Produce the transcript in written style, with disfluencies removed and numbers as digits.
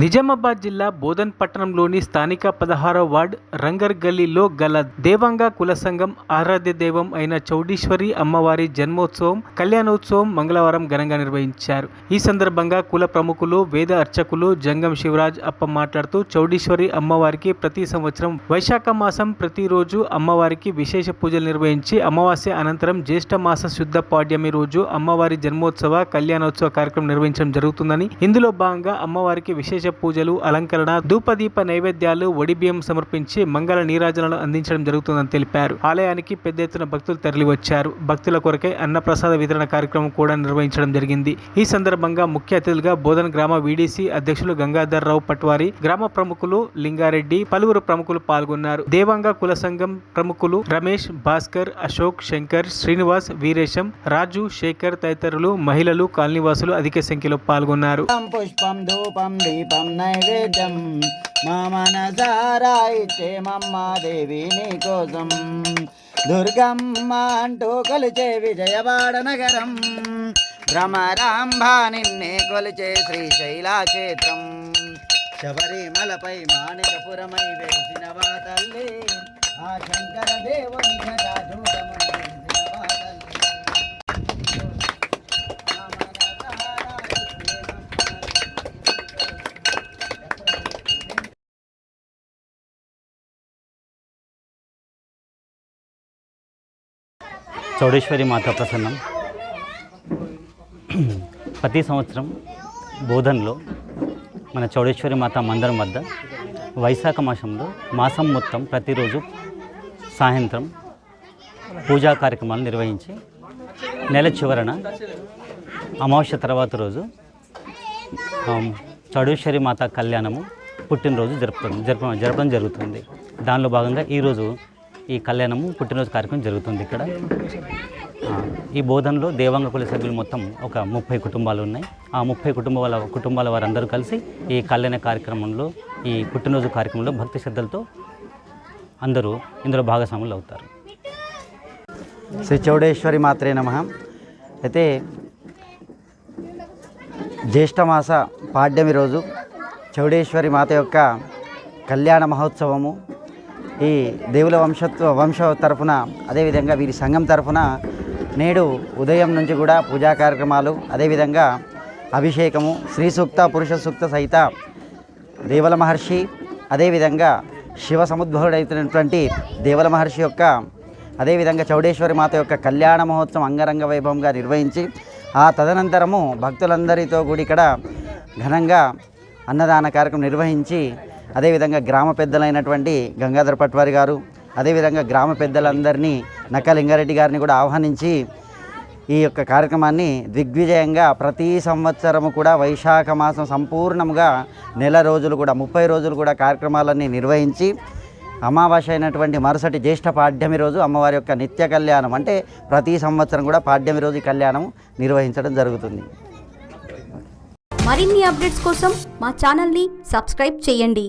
నిజామాబాద్ జిల్లా బోధన్ పట్టణంలోని స్థానిక 16వ వార్డ్ రంగర్ గల్లీలో గల దేవాంగ కుల సంఘం ఆరాధ్య దైవం అయిన చౌడేశ్వరి అమ్మవారి జన్మోత్సవం కళ్యాణోత్సవం మంగళవారం ఘనంగా నిర్వహించారు. ఈ సందర్భంగా కుల ప్రముఖులు వేద అర్చకులు జంగం శివరాజ్ అప్ప మాట్లాడుతూ చౌడేశ్వరి అమ్మవారికి ప్రతి సంవత్సరం వైశాఖ మాసం ప్రతిరోజు అమ్మవారికి విశేష పూజలు నిర్వహించి అమావాస్య అనంతరం జ్యేష్ఠ మాస శుద్ధ పాడ్యమి రోజు అమ్మవారి జన్మోత్సవ కళ్యాణోత్సవ కార్యక్రమం నిర్వహించడం జరుగుతుందని, ఇందులో భాగంగా అమ్మవారికి విశేష పూజలు, అలంకరణ, ధూపదీప నైవేద్యాలు, వడిబియ్యం సమర్పించి మంగళ నీరాజనాలు అందించడం జరుగుతుందని తెలిపారు. ఆలయానికి పెద్ద ఎత్తున భక్తులు తరలివచ్చారు. భక్తుల కొరకై అన్నప్రసాద వితరణ కార్యక్రమం కూడా నిర్వహించడం జరిగింది. ఈ సందర్భంగా ముఖ్య అతిథులుగా బోధన్ గ్రామ వీడీసీ అధ్యక్షులు గంగాధర్ రావు పట్వారి, గ్రామ ప్రముఖులు లింగారెడ్డి, పలువురు ప్రముఖులు పాల్గొన్నారు. దేవాంగ కుల సంఘం ప్రముఖులు రమేష్, భాస్కర్, అశోక్, శంకర్, శ్రీనివాస్, వీరేశం, రాజు, శేఖర్ తదితరులు, మహిళలు, కాలనీవాసులు అధిక సంఖ్యలో పాల్గొన్నారు. పుష్పం ధూపం దీపం నైవేద్యం మా మనసారా ఇచ్చే మమ్మ దేవి నీకోసం దుర్గమ్మ అంటూ కొలిచే విజయవాడ నగరం భ్రమరాంబ నిన్నే కొలిచే శ్రీశైల క్షేత్రం శబరిమలపై మాణికపురమై వెలిసిన వా తల్లి ఆ శంకర దేవుని జటాజూటమున వెలిసిన వా తల్లి. చౌడేశ్వరి మాత ప్రసన్నం. ప్రతి సంవత్సరం బోధన్లో మన చౌడేశ్వరి మాత మందిరం వద్ద వైశాఖ మాసం మొత్తం ప్రతిరోజు సాయంత్రం పూజా కార్యక్రమాలు నిర్వహించి నెల చివరన అమావాస్య తర్వాత రోజు చౌడేశ్వరి మాత కళ్యాణము పుట్టినరోజు జరపడం జరుగుతుంది. దానిలో భాగంగా ఈరోజు ఈ కళ్యాణము పుట్టినరోజు కార్యక్రమం జరుగుతుంది. ఇక్కడ ఈ బోధనలో దేవాంగ కుల సభ్యులు మొత్తం ఒక 30 కుటుంబాలు ఉన్నాయి. ఆ 30 కుటుంబాల వారందరూ కలిసి ఈ కళ్యాణ కార్యక్రమంలో, ఈ పుట్టినరోజు కార్యక్రమంలో భక్తి శ్రద్ధలతో అందరూ ఇందులో భాగస్వాములు అవుతారు. శ్రీ చౌడేశ్వరి మాత్రే నమః. అయితే జ్యేష్ఠమాస పాడ్యమి రోజు చౌడేశ్వరి మాత యొక్క కళ్యాణ మహోత్సవము ఈ దేవుల వంశ తరఫున, అదేవిధంగా వీరి సంఘం తరఫున నేడు ఉదయం నుంచి కూడా పూజా కార్యక్రమాలు, అదేవిధంగా అభిషేకము, శ్రీ సూక్త, పురుష సూక్త సహిత దేవల మహర్షి, అదేవిధంగా శివ సముద్భవుడైనటువంటి దేవల మహర్షి యొక్క, అదేవిధంగా చౌడేశ్వరి మాత యొక్క కళ్యాణ మహోత్సవం అంగరంగ వైభవంగా నిర్వహించి ఆ తదనంతరము భక్తులందరితో కూడి ఇక్కడ ఘనంగా అన్నదాన కార్యక్రమం నిర్వహించి, అదేవిధంగా గ్రామ పెద్దలైనటువంటి గంగాధర్ పట్వారి గారు, అదేవిధంగా గ్రామ పెద్దలందరినీ నక్క లింగారెడ్డి గారిని కూడా ఆహ్వానించి ఈ యొక్క కార్యక్రమాన్ని దిగ్విజయంగా ప్రతి సంవత్సరము కూడా వైశాఖ మాసం సంపూర్ణంగా నెల రోజులు కూడా 30 రోజులు కూడా కార్యక్రమాలన్నీ నిర్వహించి అమావాస్య అయినటువంటి మరుసటి జ్యేష్ఠ పాడ్యమి రోజు అమ్మవారి యొక్క నిత్య కళ్యాణం, అంటే ప్రతి సంవత్సరం కూడా పాడ్యమి రోజు కళ్యాణం నిర్వహించడం జరుగుతుంది. మరిన్ని అప్డేట్స్ కోసం మా ఛానల్ని సబ్స్క్రైబ్ చేయండి.